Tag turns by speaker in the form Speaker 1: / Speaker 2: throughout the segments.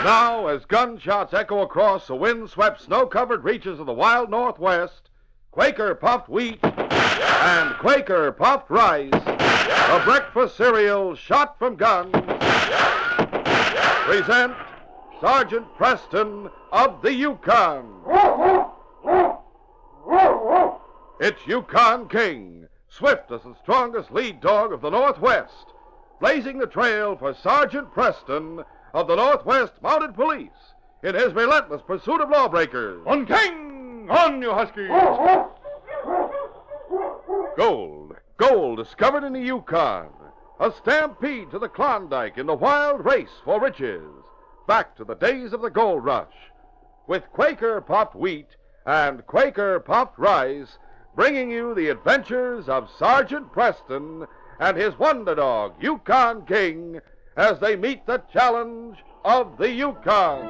Speaker 1: Now, as gunshots echo across the wind-swept, snow-covered reaches of the wild Northwest, Quaker puffed wheat and Quaker puffed rice, the breakfast cereal shot from guns, present Sergeant Preston of the Yukon. It's Yukon King, swiftest and strongest lead dog of the Northwest, blazing the trail for Sergeant Preston of the Northwest Mounted Police in his relentless pursuit of lawbreakers.
Speaker 2: On King! On, you huskies!
Speaker 1: Gold discovered in the Yukon. A stampede to the Klondike in the wild race for riches. Back to the days of the gold rush. With Quaker puffed wheat and Quaker puffed rice, bringing you the adventures of Sergeant Preston and his wonder dog, Yukon King, as they meet the challenge of the Yukon.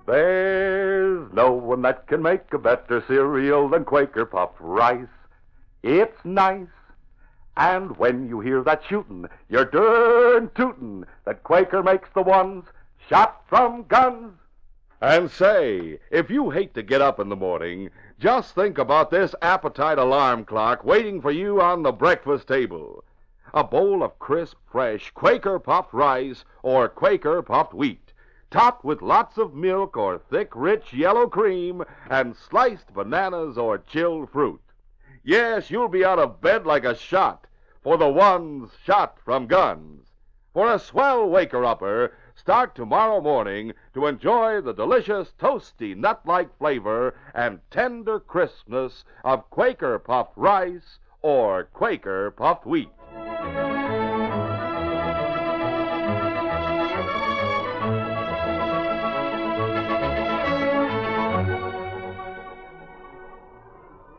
Speaker 1: There's no one that can make a better cereal than Quaker puffed rice. It's nice. And when you hear that shootin', you're darn tootin' that Quaker makes the ones shot from guns. And say, if you hate to get up in the morning, just think about this appetite alarm clock waiting for you on the breakfast table. A bowl of crisp, fresh Quaker puffed rice or Quaker puffed wheat, topped with lots of milk or thick, rich yellow cream and sliced bananas or chilled fruit. Yes, you'll be out of bed like a shot for the ones shot from guns. For a swell waker-upper, start tomorrow morning to enjoy the delicious, toasty, nut-like flavor and tender crispness of Quaker puffed rice or Quaker puffed wheat.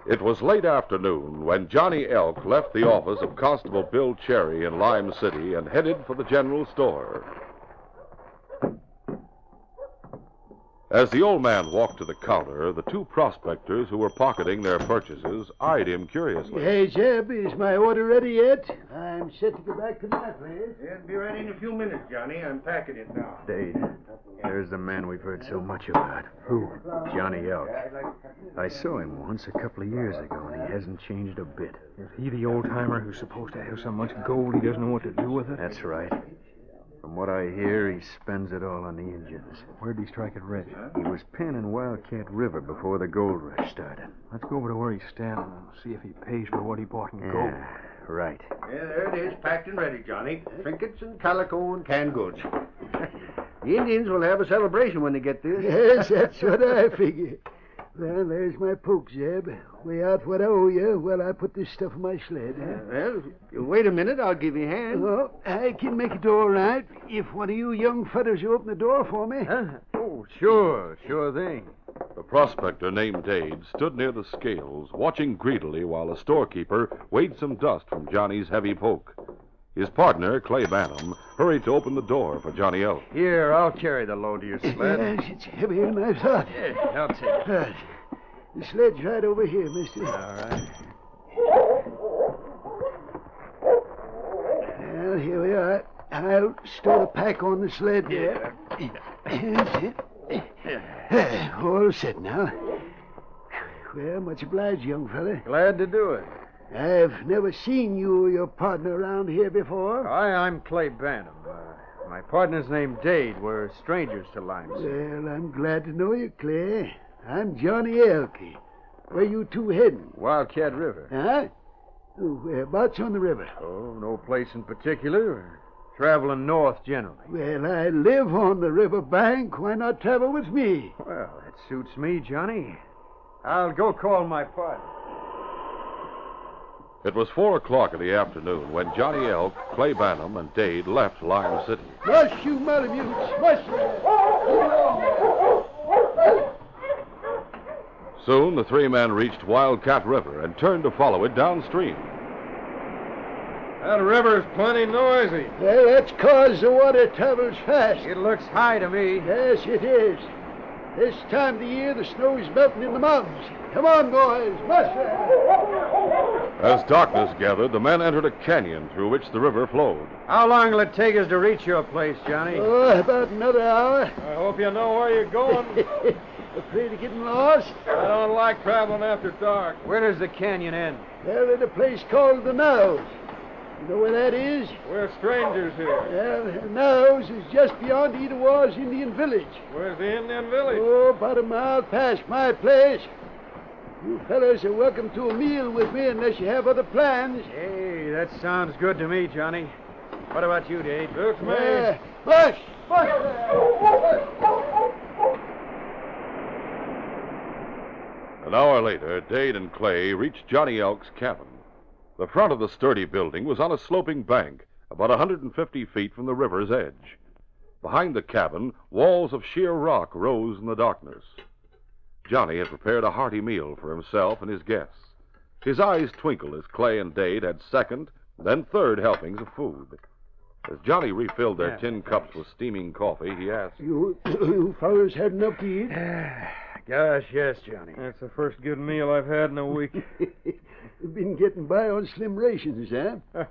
Speaker 1: It was late afternoon when Johnny Elk left the office of Constable Bill Cherry in Lime City and headed for the general store. As the old man walked to the counter, the two prospectors who were pocketing their purchases eyed him curiously.
Speaker 3: Hey, Jeb, is my order ready yet? I'm set to go back to my place.
Speaker 4: It'll be ready in a few minutes, Johnny. I'm packing it now.
Speaker 5: Dade, there's the man we've heard so much about. Who? Johnny Elk. I saw him once a couple of years ago, and he hasn't changed a bit.
Speaker 2: Is he the old-timer who's supposed to have so much gold he doesn't know what to do with it?
Speaker 5: That's right. From what I hear, he spends it all on the Indians.
Speaker 2: Where'd he strike it rich?
Speaker 5: He was penning Wildcat River before the gold rush started.
Speaker 2: Let's go over to where he's standing and see if he pays for what he bought in gold.
Speaker 5: Right.
Speaker 4: Yeah, there it is, packed and ready, Johnny. Trinkets and calico and canned goods. The Indians will have a celebration when they get this.
Speaker 3: Yes, that's what I figure. Well, there's my poke, Zeb. Weigh out what I owe you while I put this stuff in my sled.
Speaker 4: Well, you wait a minute. I'll give you a hand.
Speaker 3: Oh, I can make it all right if one of you young fellas will open the door for me.
Speaker 5: Huh? Oh, sure thing.
Speaker 1: The prospector named Dade stood near the scales, watching greedily while the storekeeper weighed some dust from Johnny's heavy poke. His partner, Clay Bantam, hurried to open the door for Johnny Elk.
Speaker 5: Here, I'll carry the load to your sled.
Speaker 3: Yes, it's heavier than I thought.
Speaker 5: Yeah, I'll take it.
Speaker 3: Right. The sled's right over here, mister.
Speaker 5: All right.
Speaker 3: Well, here we are. I'll stow the pack on the sled there. All set now. Well, much obliged, young fella.
Speaker 5: Glad to do it.
Speaker 3: I've never seen you or your partner around here before.
Speaker 5: I'm Clay Bantam. My partner's named Dade. We're strangers to Lime City.
Speaker 3: Well, I'm glad to know you, Clay. I'm Johnny Elk. Where you two heading?
Speaker 5: Wildcat River.
Speaker 3: Huh? Oh, whereabouts on the river?
Speaker 5: Oh, no place in particular. We're traveling north generally.
Speaker 3: Well, I live on the river bank. Why not travel with me?
Speaker 5: Well, that suits me, Johnny. I'll go call my partner.
Speaker 1: It was 4 o'clock in the afternoon when Johnny Elk, Clay Bantam, and Dade left Lime City.
Speaker 3: Rush, you malamutes! Rush!
Speaker 1: Soon the three men reached Wildcat River and turned to follow it downstream.
Speaker 5: That river's plenty noisy.
Speaker 3: Well, that's 'cause the water travels fast.
Speaker 5: It looks high to me.
Speaker 3: Yes, it is. This time of the year, the snow is melting in the mountains. Come on, boys. Muster!
Speaker 1: As darkness gathered, the men entered a canyon through which the river flowed.
Speaker 5: How long will it take us to reach your place, Johnny?
Speaker 3: Oh, about another hour.
Speaker 2: I hope you know where you're going.
Speaker 3: Afraid of getting lost?
Speaker 2: I don't like traveling after dark.
Speaker 5: Where does the canyon end?
Speaker 3: Well, at a place called the Narrows. You know where that is?
Speaker 2: We're strangers here.
Speaker 3: Well, the Narrows is just beyond Etowah's Indian village.
Speaker 2: Where's the Indian village?
Speaker 3: Oh, about a mile past my place. You fellas are welcome to a meal with me unless you have other plans.
Speaker 5: Hey, that sounds good to me, Johnny. What about you, Dave?
Speaker 2: Looks me.
Speaker 3: Bush! Bush!
Speaker 1: An hour later, Dade and Clay reached Johnny Elk's cabin. The front of the sturdy building was on a sloping bank, about 150 feet from the river's edge. Behind the cabin, walls of sheer rock rose in the darkness. Johnny had prepared a hearty meal for himself and his guests. His eyes twinkled as Clay and Dade had second, then third helpings of food. As Johnny refilled their tin cups with steaming coffee, he asked,
Speaker 3: You fellas had enough to eat?
Speaker 5: Gosh, yes, Johnny.
Speaker 2: That's the first good meal I've had in a week.
Speaker 3: You've been getting by on slim rations, huh?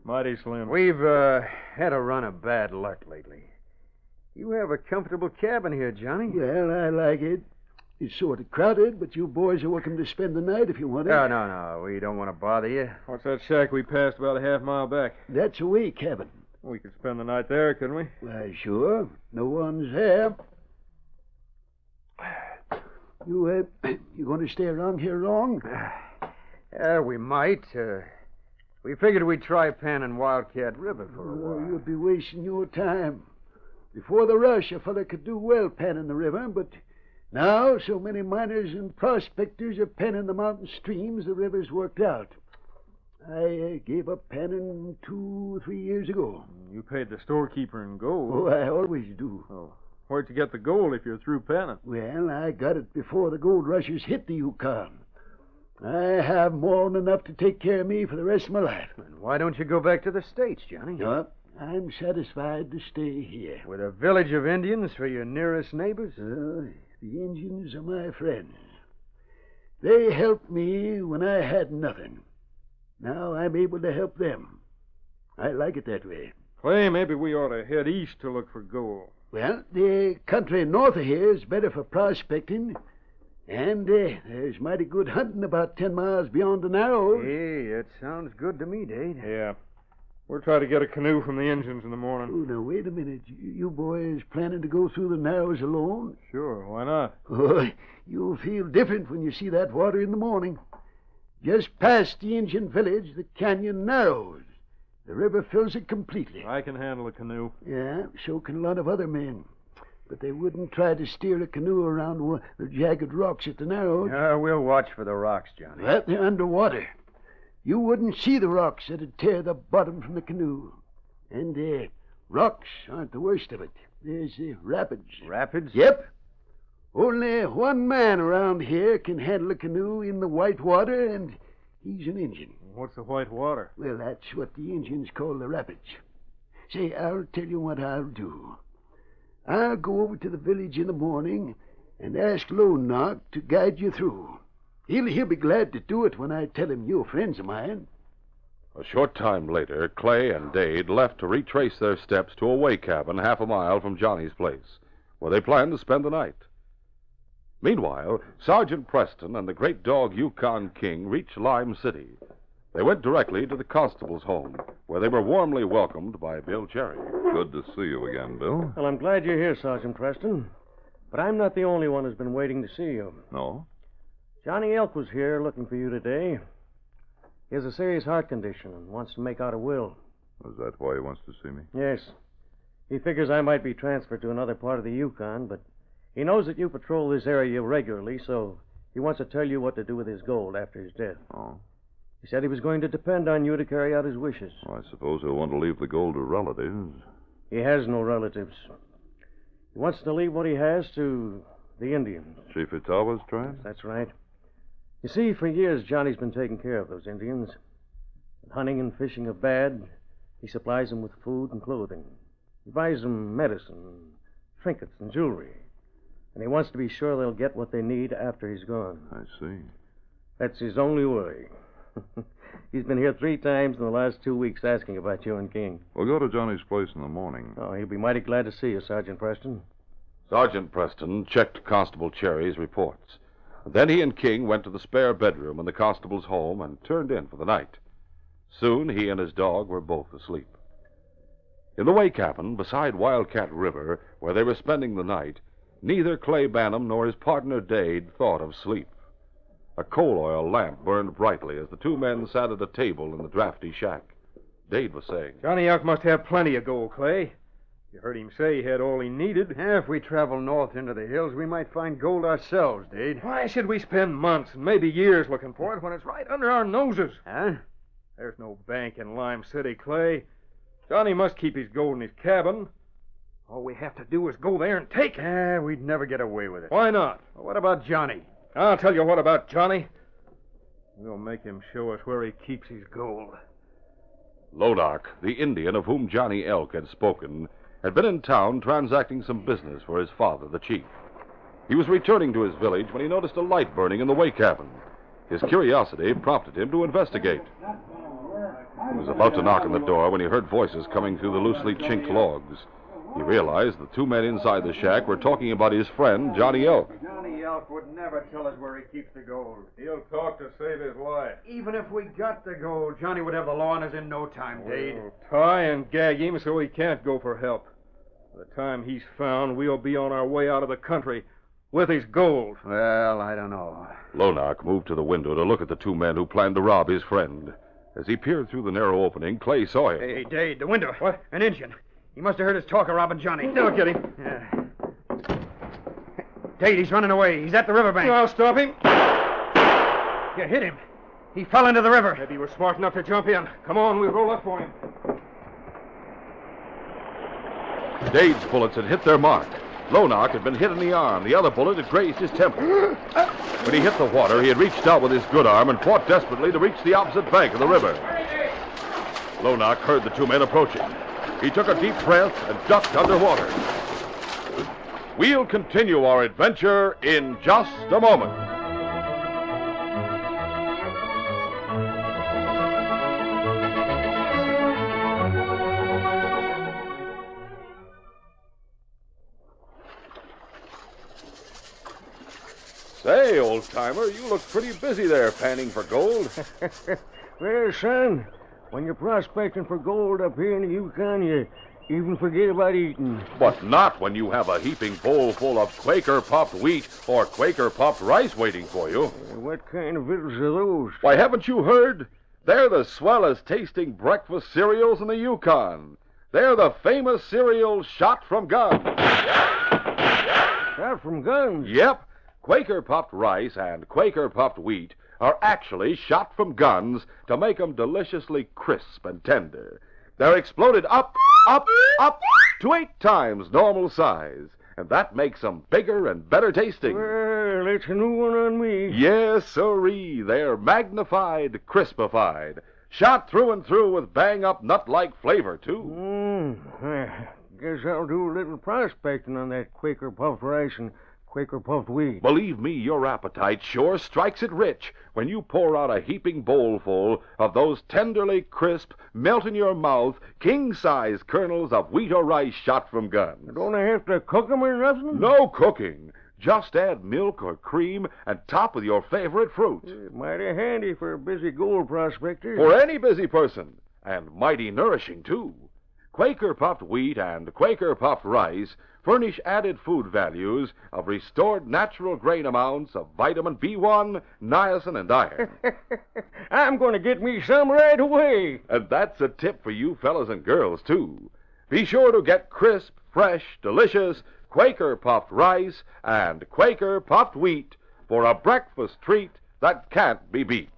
Speaker 2: Mighty slim.
Speaker 5: We've had a run of bad luck lately. You have a comfortable cabin here, Johnny.
Speaker 3: Well, I like it. It's sort of crowded, but you boys are welcome to spend the night if you want it.
Speaker 5: No. We don't want to bother you.
Speaker 2: What's that shack we passed about a half-mile back?
Speaker 3: That's a way cabin.
Speaker 2: We could spend the night there, couldn't we?
Speaker 3: Why, sure. No one's there. You going to stay around here long?
Speaker 5: We might. We figured we'd try panning Wildcat River for a while.
Speaker 3: You'll be wasting your time. Before the rush, a fella could do well panning the river, but now so many miners and prospectors are panning the mountain streams, the river's worked out. I gave up panning 2-3 years ago.
Speaker 2: You paid the storekeeper in gold.
Speaker 3: Oh, I always do.
Speaker 2: Oh. Where'd you get the gold if you're through panning?
Speaker 3: Well, I got it before the gold rushers hit the Yukon. I have more than enough to take care of me for the rest of my life.
Speaker 5: And why don't you go back to the States, Johnny?
Speaker 3: No, I'm satisfied to stay here.
Speaker 5: With a village of Indians for your nearest neighbors?
Speaker 3: The Indians are my friends. They helped me when I had nothing. Now I'm able to help them. I like it that way.
Speaker 2: Clay, maybe we ought to head east to look for gold.
Speaker 3: Well, the country north of here is better for prospecting, and there's mighty good hunting about 10 miles beyond the Narrows.
Speaker 5: Hey, that sounds good to me, Dade.
Speaker 2: Yeah. We'll try to get a canoe from the Indians in the morning.
Speaker 3: Oh, now, wait a minute. You boys planning to go through the Narrows alone?
Speaker 2: Sure, why not?
Speaker 3: Oh, you'll feel different when you see that water in the morning. Just past the Indian village, the canyon narrows. The river fills it completely.
Speaker 2: I can handle a canoe.
Speaker 3: Yeah, so can a lot of other men. But they wouldn't try to steer a canoe around the jagged rocks at the Narrows.
Speaker 5: We'll watch for the rocks, Johnny.
Speaker 3: Well, they're underwater. You wouldn't see the rocks that'd tear the bottom from the canoe. And rocks aren't the worst of it. There's rapids.
Speaker 5: Rapids?
Speaker 3: Yep. Only one man around here can handle a canoe in the white water, and he's an Indian.
Speaker 2: What's the white water?
Speaker 3: Well, that's what the Indians call the rapids. Say, I'll tell you what I'll do. I'll go over to the village in the morning and ask Lone Knock to guide you through. He'll be glad to do it when I tell him you're friends of mine.
Speaker 1: A short time later, Clay and Dade left to retrace their steps to a way cabin half a mile from Johnny's place, where they planned to spend the night. Meanwhile, Sergeant Preston and the great dog Yukon King reached Lime City. They went directly to the constable's home, where they were warmly welcomed by Bill Cherry.
Speaker 6: Good to see you again, Bill.
Speaker 7: Well, I'm glad you're here, Sergeant Preston. But I'm not the only one who's been waiting to see you.
Speaker 6: No?
Speaker 7: Johnny Elk was here looking for you today. He has a serious heart condition and wants to make out a will.
Speaker 6: Is that why he wants to see me?
Speaker 7: Yes. He figures I might be transferred to another part of the Yukon, but he knows that you patrol this area regularly, so he wants to tell you what to do with his gold after his death.
Speaker 6: Oh.
Speaker 7: He said he was going to depend on you to carry out his wishes.
Speaker 6: Well, I suppose he'll want to leave the gold to relatives.
Speaker 7: He has no relatives. He wants to leave what he has to the Indians.
Speaker 6: Chief Itawa's tribe?
Speaker 7: That's right. You see, for years, Johnny's been taking care of those Indians. When hunting and fishing are bad, he supplies them with food and clothing. He buys them medicine, trinkets, and jewelry. and he wants to be sure they'll get what they need after he's gone.
Speaker 6: I see.
Speaker 7: That's his only worry. He's been here 3 times in the last 2 weeks asking about you and King.
Speaker 6: We'll go to Johnny's place in the morning.
Speaker 7: Oh, he'll be mighty glad to see you, Sergeant Preston.
Speaker 1: Sergeant Preston checked Constable Cherry's reports. Then he and King went to the spare bedroom in the constable's home and turned in for the night. Soon he and his dog were both asleep. In the way cabin beside Wildcat River, where they were spending the night, neither Clay Bannum nor his partner Dade thought of sleep. A coal oil lamp burned brightly as the 2 men sat at a table in the drafty shack. Dade was saying,
Speaker 2: Johnny Elk must have plenty of gold, Clay. You heard him say he had all he needed.
Speaker 5: If we travel north into the hills, we might find gold ourselves, Dade.
Speaker 2: Why should we spend months and maybe years looking for it when it's right under our noses?
Speaker 5: Huh?
Speaker 2: There's no bank in Lime City, Clay. Johnny must keep his gold in his cabin. All we have to do is go there and take it.
Speaker 5: We'd never get away with it.
Speaker 2: Why not?
Speaker 5: Well, what about Johnny?
Speaker 2: I'll tell you what about Johnny. We'll make him show us where he keeps his gold.
Speaker 1: Lonock, the Indian of whom Johnny Elk had spoken, had been in town transacting some business for his father, the chief. He was returning to his village when he noticed a light burning in the way cabin. His curiosity prompted him to investigate. He was about to knock on the door when he heard voices coming through the loosely chinked logs. He realized the 2 men inside the shack were talking about his friend, Johnny Elk.
Speaker 5: Johnny Elk would never tell us where he keeps the gold.
Speaker 2: He'll talk to save his life.
Speaker 5: Even if we got the gold, Johnny would have the law on us in no time, Dade.
Speaker 2: We'll tie and gag him so he can't go for help. By the time he's found, we'll be on our way out of the country with his gold.
Speaker 5: Well, I don't know.
Speaker 1: Lonock moved to the window to look at the 2 men who planned to rob his friend. As he peered through the narrow opening, Clay saw him.
Speaker 5: Hey, Dade, the window.
Speaker 2: What?
Speaker 5: An Indian. He must have heard us talk of robbing Johnny.
Speaker 2: Don't get him.
Speaker 5: Yeah. Dade, he's running away. He's at the riverbank.
Speaker 2: I'll stop him.
Speaker 5: You hit him. He fell into the river.
Speaker 2: Maybe he was smart enough to jump in. Come on, we'll roll up for him.
Speaker 1: Dade's bullets had hit their mark. Lonock had been hit in the arm. The other bullet had grazed his temple. When he hit the water, he had reached out with his good arm and fought desperately to reach the opposite bank of the river. Lonock heard the 2 men approaching. He took a deep breath and ducked underwater. We'll continue our adventure in just a moment. Say, old-timer, you look pretty busy there panning for gold.
Speaker 7: Well, son, when you're prospecting for gold up here in the Yukon, you even forget about eating.
Speaker 1: But not when you have a heaping bowl full of Quaker-puffed wheat or Quaker-puffed rice waiting for you.
Speaker 7: What kind of victuals are those?
Speaker 1: Why, haven't you heard? They're the swellest tasting breakfast cereals in the Yukon. They're the famous cereals shot from guns.
Speaker 7: Shot from guns?
Speaker 1: Yep. Quaker-puffed rice and Quaker-puffed wheat are actually shot from guns to make 'em deliciously crisp and tender. They're exploded up to 8 times normal size, and that makes 'em bigger and better tasting.
Speaker 7: Well, it's a new one on me.
Speaker 1: Yes, sirree. They're magnified, crispified, shot through and through with bang-up nut-like flavor, too.
Speaker 7: Guess I'll do a little prospecting on that Quaker puffed rice and Quaker puffed wheat.
Speaker 1: Believe me, your appetite sure strikes it rich when you pour out a heaping bowlful of those tenderly crisp, melt-in-your-mouth, king-size kernels of wheat or rice shot from guns.
Speaker 7: Don't I have to cook 'em or nothing?
Speaker 1: No cooking. Just add milk or cream and top with your favorite fruit.
Speaker 7: Mighty handy for a busy gold prospector.
Speaker 1: For any busy person. And mighty nourishing, too. Quaker-puffed wheat and Quaker-puffed rice furnish added food values of restored natural grain amounts of vitamin B1, niacin, and iron.
Speaker 7: I'm going to get me some right away.
Speaker 1: And that's a tip for you fellas and girls, too. Be sure to get crisp, fresh, delicious Quaker-puffed rice and Quaker-puffed wheat for a breakfast treat that can't be beat.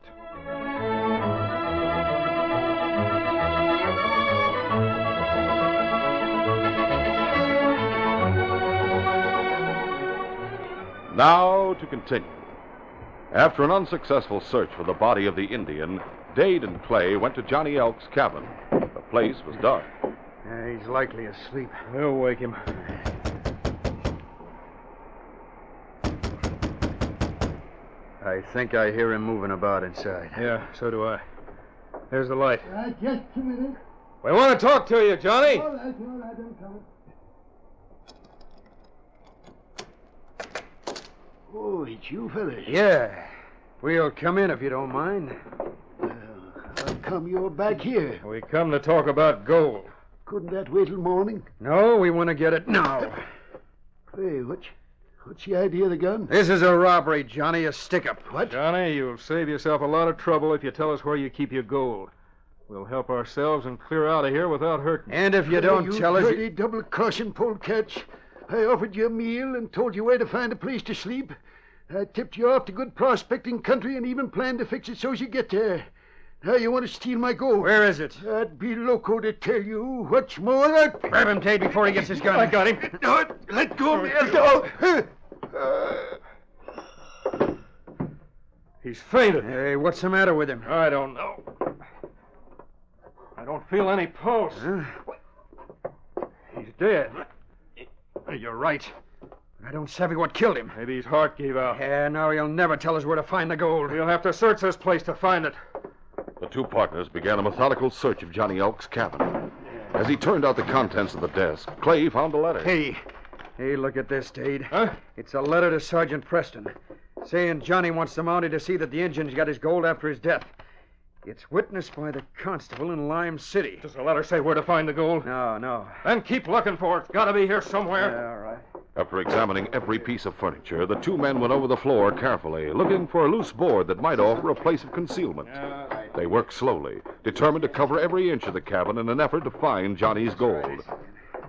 Speaker 1: Now to continue. After an unsuccessful search for the body of the Indian, Dade and Clay went to Johnny Elk's cabin. The place was dark.
Speaker 5: He's likely asleep.
Speaker 2: We'll wake him.
Speaker 5: I think I hear him moving about inside.
Speaker 2: Yeah, so do I. There's the light.
Speaker 3: Just a minute.
Speaker 2: We want to talk to you, Johnny.
Speaker 3: All right, I'm coming. Oh, it's you fellas.
Speaker 5: Yeah. We'll come in if you don't mind.
Speaker 3: How come you're back here?
Speaker 2: We come to talk about gold.
Speaker 3: Couldn't that wait till morning?
Speaker 5: No, we want to get it now.
Speaker 3: Hey, what's the idea of the gun?
Speaker 5: This is a robbery, Johnny, a stick-up.
Speaker 3: What?
Speaker 2: Johnny, you'll save yourself a lot of trouble if you tell us where you keep your gold. We'll help ourselves and clear out of here without hurting.
Speaker 5: And if you don't tell us...
Speaker 3: dirty double-crossing polecats. I offered you a meal and told you where to find a place to sleep. I tipped you off to good prospecting country and even planned to fix it so's you get there. Now you want to steal my gold.
Speaker 5: Where is it?
Speaker 3: I'd be loco to tell you. What's more, I'd...
Speaker 5: Grab him, Tate, before he gets his gun.
Speaker 2: I got him.
Speaker 3: No, let go of me.
Speaker 2: He's fainted.
Speaker 5: Hey, what's the matter with him?
Speaker 2: I don't know. I don't feel any pulse.
Speaker 5: Huh?
Speaker 2: He's dead.
Speaker 5: You're right. I don't savvy what killed him.
Speaker 2: Maybe his heart gave out.
Speaker 5: Yeah, now he'll never tell us where to find the gold.
Speaker 2: We'll have to search this place to find it.
Speaker 1: The two partners began a methodical search of Johnny Elk's cabin. As he turned out the contents of the desk, Clay found a letter.
Speaker 5: Hey, look at this, Dade.
Speaker 2: Huh?
Speaker 5: It's a letter to Sergeant Preston, saying Johnny wants the Mountie to see that the Injuns got his gold after his death. It's witnessed by the constable in Lime City.
Speaker 2: Does the letter say where to find the gold?
Speaker 5: No.
Speaker 2: Then keep looking for it. It's got to be here somewhere.
Speaker 5: All right.
Speaker 1: After examining every piece of furniture, the two men went over the floor carefully, looking for a loose board that might offer a place of concealment. They worked slowly, determined to cover every inch of the cabin in an effort to find Johnny's gold.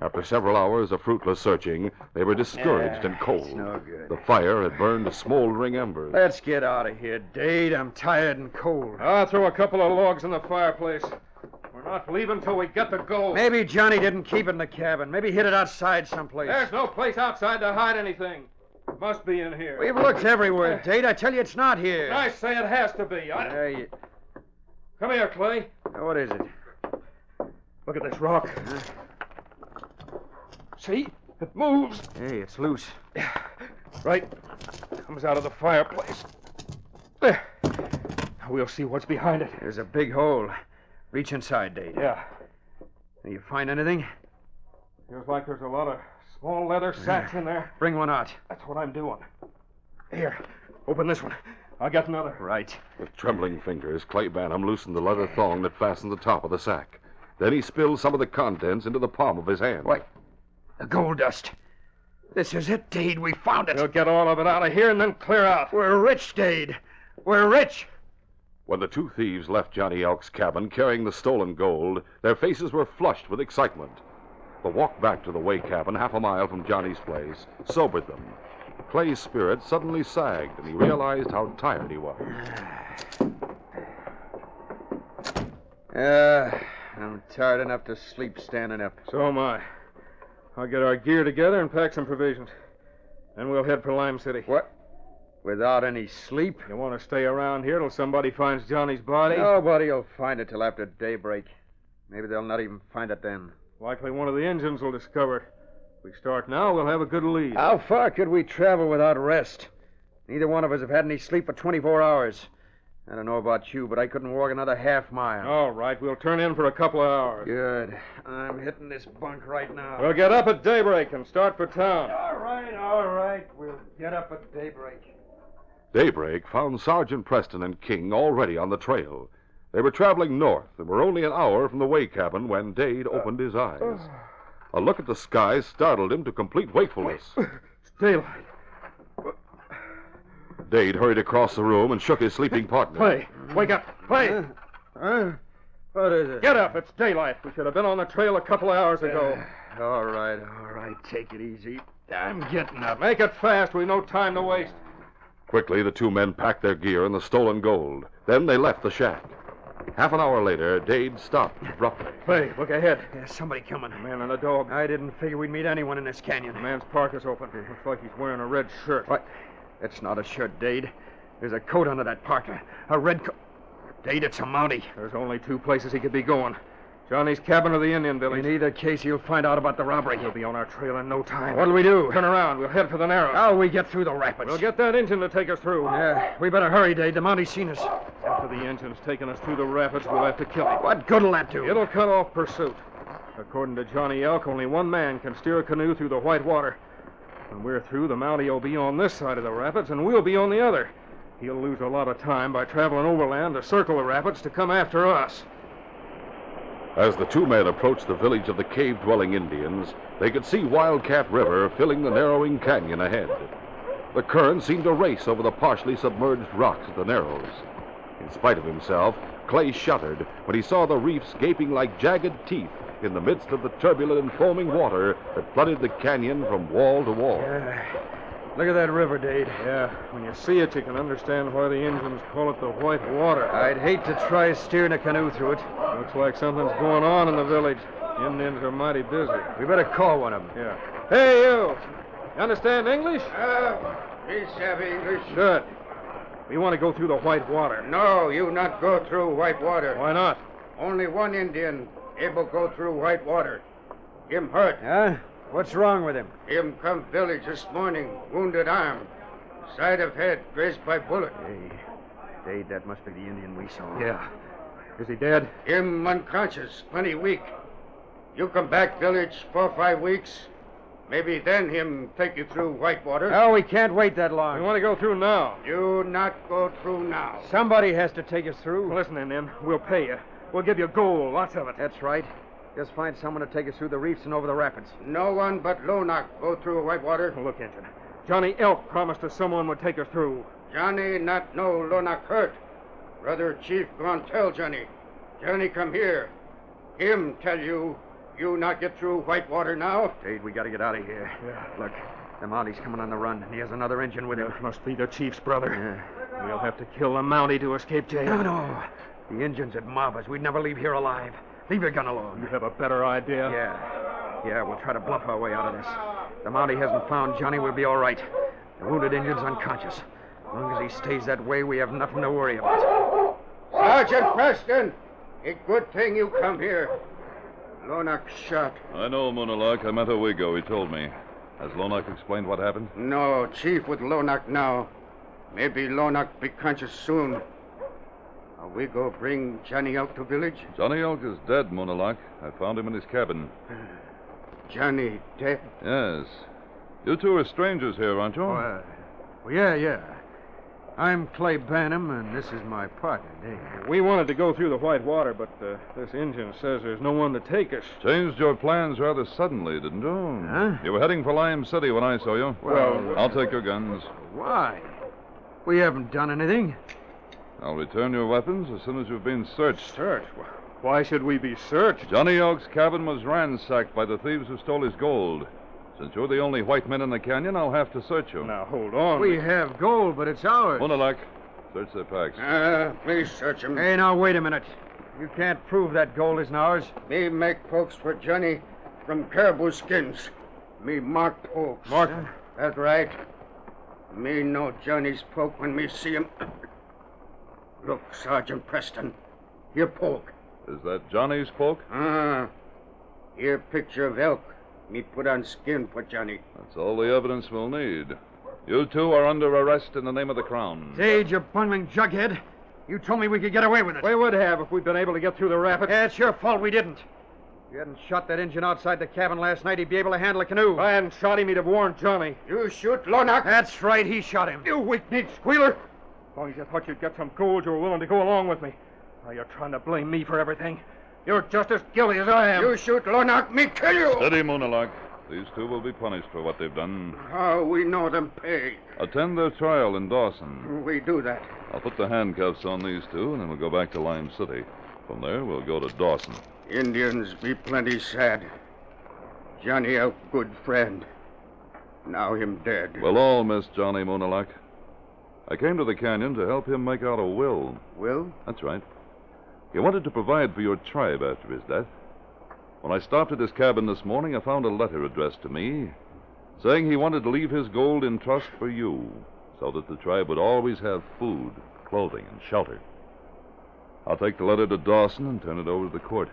Speaker 1: After several hours of fruitless searching, they were discouraged and cold.
Speaker 5: No good.
Speaker 1: The fire had burned to smoldering embers.
Speaker 5: Let's get out of here, Dade. I'm tired and cold.
Speaker 2: I'll throw a couple of logs in the fireplace. We're not leaving till we get the gold.
Speaker 5: Maybe Johnny didn't keep it in the cabin. Maybe hid it outside someplace.
Speaker 2: There's no place outside to hide anything. It must be in here.
Speaker 5: We've looked everywhere, Dade. I tell you, it's not here.
Speaker 2: I say it has to be. Come here, Clay.
Speaker 5: What is it?
Speaker 2: Look at this rock. See? It moves.
Speaker 5: Hey, it's loose.
Speaker 2: Right. Comes out of the fireplace. There. Now we'll see what's behind it.
Speaker 5: There's a big hole. Reach inside, Dade.
Speaker 2: Yeah.
Speaker 5: You find anything?
Speaker 2: Feels like there's a lot of small leather sacks in there.
Speaker 5: Bring one out.
Speaker 2: That's what I'm doing. Here. Open this one. I'll get another.
Speaker 5: Right.
Speaker 1: With trembling fingers, Clay Bantam loosened the leather thong that fastened the top of the sack. Then he spilled some of the contents into the palm of his hand.
Speaker 5: Why, the gold dust. This is it, Dade. We found it.
Speaker 2: We'll get all of it out of here and then clear out.
Speaker 5: We're rich, Dade. We're rich.
Speaker 1: When the two thieves left Johnny Elk's cabin carrying the stolen gold, their faces were flushed with excitement. The walk back to the way cabin, half a mile from Johnny's place, sobered them. Clay's spirit suddenly sagged, and he realized how tired he was.
Speaker 5: I'm tired enough to sleep standing up.
Speaker 2: So am I. I'll get our gear together and pack some provisions. Then we'll head for Lime City.
Speaker 5: What? Without any sleep?
Speaker 2: You want to stay around here till somebody finds Johnny's body?
Speaker 5: Nobody'll find it till after daybreak. Maybe they'll not even find it then.
Speaker 2: Likely one of the engines will discover it. If we start now, we'll have a good lead.
Speaker 5: How far could we travel without rest? Neither one of us have had any sleep for 24 hours. I don't know about you, but I couldn't walk another half mile.
Speaker 2: All right, we'll turn in for a couple of hours.
Speaker 5: Good. I'm hitting this bunk right now.
Speaker 2: We'll get up at daybreak and start for town.
Speaker 5: All right. We'll get up at daybreak.
Speaker 1: Daybreak found Sergeant Preston and King already on the trail. They were traveling north and were only an hour from the way cabin when Dade opened his eyes. A look at the sky startled him to complete wakefulness.
Speaker 2: It's daylight.
Speaker 1: Dade hurried across the room and shook his sleeping partner.
Speaker 2: Clay, wake up. Clay,
Speaker 5: What is it?
Speaker 2: get up. It's daylight. We should have been on the trail a couple of hours ago.
Speaker 5: All right. Take it easy. I'm getting up.
Speaker 2: Make it fast. We've no time to waste.
Speaker 1: Quickly, the two men packed their gear and the stolen gold. Then they left the shack. Half an hour later, Dade stopped abruptly.
Speaker 2: Clay, look ahead.
Speaker 5: There's somebody coming.
Speaker 2: A man and a dog.
Speaker 5: I didn't figure we'd meet anyone in this canyon.
Speaker 2: The man's parka's open. Looks like he's wearing a red shirt.
Speaker 5: What? It's not a shirt, Dade. There's a coat under that parka. A red coat. Dade, it's a Mountie.
Speaker 2: There's only two places he could be going. Johnny's cabin or the Indian village.
Speaker 5: In either case, he'll find out about the robbery.
Speaker 2: He'll be on our trail in no time.
Speaker 5: What'll we do?
Speaker 2: Turn around. We'll head for the Narrows.
Speaker 5: How'll we get through the rapids?
Speaker 2: We'll get that engine to take us through.
Speaker 5: Yeah, we better hurry, Dade. The Mounties seen us.
Speaker 2: After the engine's taken us through the rapids, we'll have to kill him.
Speaker 5: What good'll that do?
Speaker 2: It'll cut off pursuit. According to Johnny Elk, only one man can steer a canoe through the white water. When we're through, the Mountie will be on this side of the rapids, and we'll be on the other. He'll lose a lot of time by traveling overland to circle the rapids to come after us.
Speaker 1: As the two men approached the village of the cave-dwelling Indians, they could see Wildcat River filling the narrowing canyon ahead. The current seemed to race over the partially submerged rocks at the Narrows. In spite of himself, Clay shuddered when he saw the reefs gaping like jagged teeth in the midst of the turbulent and foaming water that flooded the canyon from wall to wall.
Speaker 5: Look at that river, Dade.
Speaker 2: Yeah, when you see it, you can understand why the Indians call it the white water.
Speaker 5: I'd hate to try steering a canoe through it.
Speaker 2: Looks like something's going on in the village. The Indians are mighty busy.
Speaker 5: We better call one of them.
Speaker 2: Yeah. Hey, you! You understand English?
Speaker 4: We savvy English.
Speaker 2: Good. We want to go through the white water.
Speaker 4: No, you not go through white water.
Speaker 2: Why not?
Speaker 4: Only one Indian able go through white water. Him hurt.
Speaker 5: Huh? What's wrong with him?
Speaker 4: Him come village this morning, wounded arm. Side of head, grazed by bullet.
Speaker 5: Hey, Dade, that must be the Indian we saw.
Speaker 2: Yeah. Is he dead?
Speaker 4: Him unconscious, plenty weak. You come back village 4 or 5 weeks. Maybe then him take you through white water.
Speaker 5: No, we can't wait that long.
Speaker 2: We want to go through now.
Speaker 4: You not go through now.
Speaker 5: Somebody has to take us through.
Speaker 2: Listen, Indian, we'll pay you. We'll give you gold, lots of it.
Speaker 5: That's right. Just find someone to take us through the reefs and over the rapids.
Speaker 4: No one but Lonak go through white water.
Speaker 2: Look, Injun. Johnny Elk promised us someone would take us through.
Speaker 4: Johnny not know Lonak hurt. Brother Chief gone tell Johnny. Johnny come here. Him tell you not get through white water now.
Speaker 5: Dade, we got to get out of here.
Speaker 2: Yeah.
Speaker 5: Look, the Mountie's coming on the run, and he has another engine with him.
Speaker 2: That must be the chief's brother.
Speaker 5: Yeah.
Speaker 2: We'll have to kill the Mountie to escape jail.
Speaker 5: No. The Indians would mob us. We'd never leave here alive. Leave your gun alone.
Speaker 2: You have a better idea?
Speaker 5: Yeah, we'll try to bluff our way out of this. The Mountie hasn't found Johnny, we'll be all right. The wounded Indian's unconscious. As long as he stays that way, we have nothing to worry about.
Speaker 4: Sergeant Preston, a good thing you come here. Lonak shot.
Speaker 6: I know, Moonalak. I met Owego. He told me. Has Lonak explained what happened?
Speaker 4: No, Chief with Lonak now. Maybe Lonak be conscious soon. We go bring Johnny out to village?
Speaker 6: Johnny Elk is dead, Moonalak. I found him in his cabin.
Speaker 4: Johnny dead?
Speaker 6: Yes. You two are strangers here, aren't you?
Speaker 5: Yeah. I'm Clay Banham, and this is my partner, Dave.
Speaker 2: We wanted to go through the white water, but this Indian says there's no one to take us.
Speaker 6: Changed your plans rather suddenly, didn't you?
Speaker 5: Huh?
Speaker 6: You were heading for Lime City when I saw you.
Speaker 5: Well,
Speaker 6: I'll take your guns.
Speaker 5: Why? We haven't done anything.
Speaker 6: I'll return your weapons as soon as you've been searched.
Speaker 2: Search? Why should we be searched?
Speaker 6: Johnny Elk's cabin was ransacked by the thieves who stole his gold. Since you're the only white men in the canyon, I'll have to search you.
Speaker 2: Now, hold on.
Speaker 5: We have gold, but it's ours.
Speaker 6: Moonalak, search their packs.
Speaker 4: Please search him.
Speaker 5: Hey, now, wait a minute. You can't prove that gold isn't ours.
Speaker 4: Me make folks for Johnny from caribou skins. Me mark folks.
Speaker 2: Mark?
Speaker 4: That's right. Me know Johnny's poke when me see him. Look, Sergeant Preston. Here poke.
Speaker 6: Is that Johnny's poke?
Speaker 4: Here picture of elk. Me put on skin for Johnny.
Speaker 6: That's all the evidence we'll need. You two are under arrest in the name of the Crown.
Speaker 5: Dade, you bungling jughead. You told me we could get away with it.
Speaker 2: We would have if we'd been able to get through the rapids.
Speaker 5: Yeah, it's your fault we didn't. If you hadn't shot that engine outside the cabin last night, he'd be able to handle a canoe.
Speaker 2: If I hadn't shot him, he'd have warned Johnny.
Speaker 4: You shoot Lonak.
Speaker 5: That's right, he shot him.
Speaker 2: You weak-kneed squealer. As long as you thought you'd get some gold, you were willing to go along with me. Now you're trying to blame me for everything. You're just as guilty as I am.
Speaker 4: You shoot Lonak, me kill you.
Speaker 6: Steady, Moonalak. These two will be punished for what they've done.
Speaker 4: How we know them pay?
Speaker 6: Attend their trial in Dawson.
Speaker 4: We do that.
Speaker 6: I'll put the handcuffs on these two, and then we'll go back to Lime City. From there, we'll go to Dawson.
Speaker 4: Indians be plenty sad. Johnny a good friend. Now him dead.
Speaker 6: We'll all miss Johnny, Moonalak. I came to the canyon to help him make out a will.
Speaker 4: Will?
Speaker 6: That's right. He wanted to provide for your tribe after his death. When I stopped at his cabin this morning, I found a letter addressed to me saying he wanted to leave his gold in trust for you so that the tribe would always have food, clothing, and shelter. I'll take the letter to Dawson and turn it over to the court.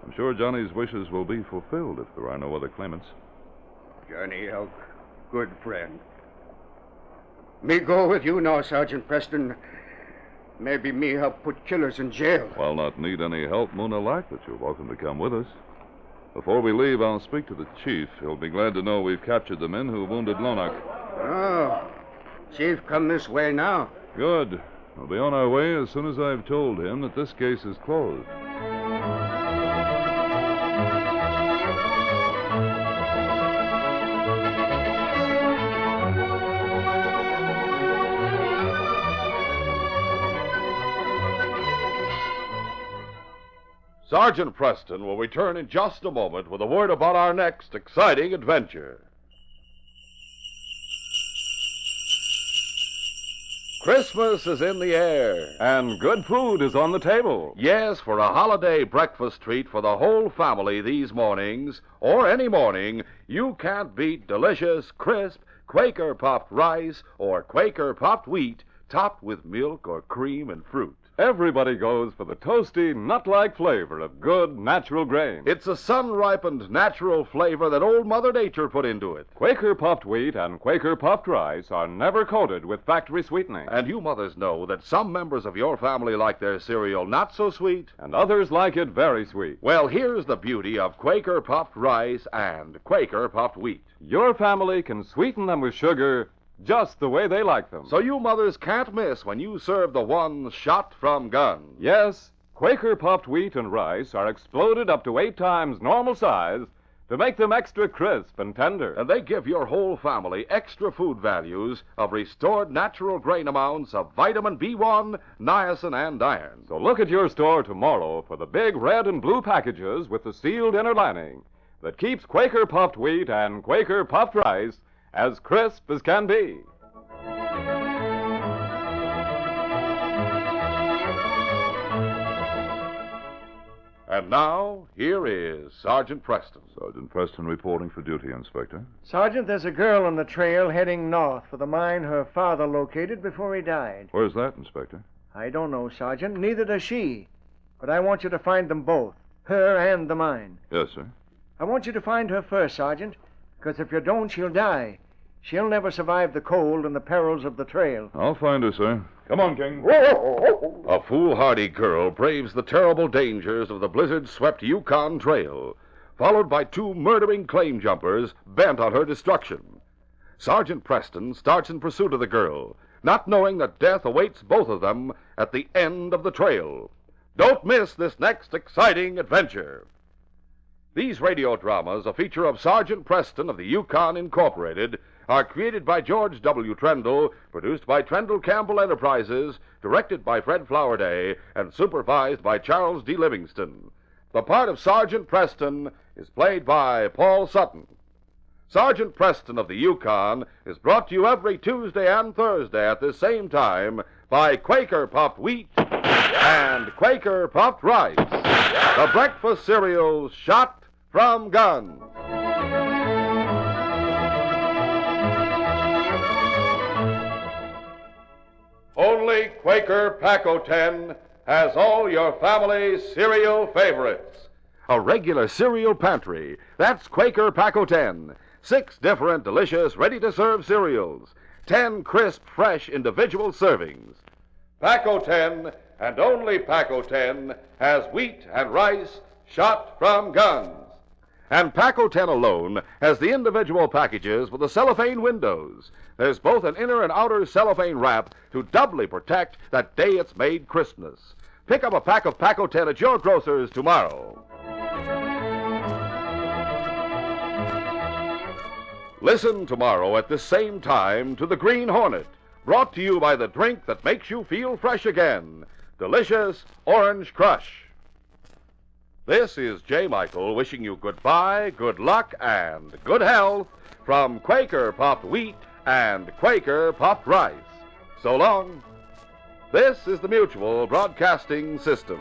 Speaker 6: I'm sure Johnny's wishes will be fulfilled if there are no other claimants.
Speaker 4: Johnny Elk, good friend. Me go with you now, Sergeant Preston. Maybe me help put killers in jail.
Speaker 6: While not need any help, Muna like that you're welcome to come with us. Before we leave, I'll speak to the chief. He'll be glad to know we've captured the men who wounded Lonock.
Speaker 4: Oh, Chief come this way now.
Speaker 6: Good. We'll be on our way as soon as I've told him that this case is closed.
Speaker 1: Sergeant Preston will return in just a moment with a word about our next exciting adventure. Christmas is in the air.
Speaker 8: And good food is on the table.
Speaker 1: Yes, for a holiday breakfast treat for the whole family these mornings, or any morning, you can't beat delicious, crisp, Quaker puffed rice or Quaker puffed wheat topped with milk or cream and fruit.
Speaker 8: Everybody goes for the toasty, nut-like flavor of good, natural grain.
Speaker 1: It's a sun-ripened natural flavor that Old Mother Nature put into it.
Speaker 8: Quaker puffed wheat and Quaker puffed rice are never coated with factory sweetening.
Speaker 1: And you mothers know that some members of your family like their cereal not so sweet.
Speaker 8: And others like it very sweet.
Speaker 1: Well, here's the beauty of Quaker puffed rice and Quaker puffed wheat.
Speaker 8: Your family can sweeten them with sugar just the way they like them.
Speaker 1: So you mothers can't miss when you serve the one shot from guns.
Speaker 8: Yes, Quaker puffed wheat and rice are exploded up to 8 times normal size to make them extra crisp and tender.
Speaker 1: And they give your whole family extra food values of restored natural grain amounts of vitamin B1, niacin, and iron.
Speaker 8: So look at your store tomorrow for the big red and blue packages with the sealed inner lining that keeps Quaker puffed wheat and Quaker puffed rice as crisp as can be.
Speaker 1: And now, here is Sergeant Preston.
Speaker 6: Sergeant Preston reporting for duty, Inspector.
Speaker 9: Sergeant, there's a girl on the trail heading north for the mine her father located before he died.
Speaker 6: Where's that, Inspector?
Speaker 9: I don't know, Sergeant. Neither does she. But I want you to find them both, her and the mine.
Speaker 6: Yes, sir.
Speaker 9: I want you to find her first, Sergeant, because if you don't, she'll die. She'll never survive the cold and the perils of the trail.
Speaker 6: I'll find her, sir. Come on, King.
Speaker 1: A foolhardy girl braves the terrible dangers of the blizzard-swept Yukon Trail, followed by 2 murdering claim jumpers bent on her destruction. Sergeant Preston starts in pursuit of the girl, not knowing that death awaits both of them at the end of the trail. Don't miss this next exciting adventure. These radio dramas, a feature of Sergeant Preston of the Yukon Incorporated, are created by George W. Trendle, produced by Trendle Campbell Enterprises, directed by Fred Flowerday, and supervised by Charles D. Livingston. The part of Sergeant Preston is played by Paul Sutton. Sergeant Preston of the Yukon is brought to you every Tuesday and Thursday at this same time by Quaker Puffed Wheat and Quaker Puffed Rice, the breakfast cereals shot from guns. Only Quaker Pac-O-10 has all your family's cereal favorites. A regular cereal pantry. That's Quaker Pac-O-10. 6 different, delicious, ready-to-serve cereals. 10 crisp, fresh, individual servings. Pac-O-10, and only Pac-O-10, has wheat and rice shot from guns. And Pac-O-10 alone has the individual packages with the cellophane windows. There's both an inner and outer cellophane wrap to doubly protect that day it's made Christmas. Pick up a pack of Pac-O-10 at your grocer's tomorrow. Listen tomorrow at this same time to The Green Hornet, brought to you by the drink that makes you feel fresh again, delicious Orange Crush. This is J. Michael wishing you goodbye, good luck, and good health from Quaker Puffed Wheat and Quaker Puffed Rice. So long. This is the Mutual Broadcasting System.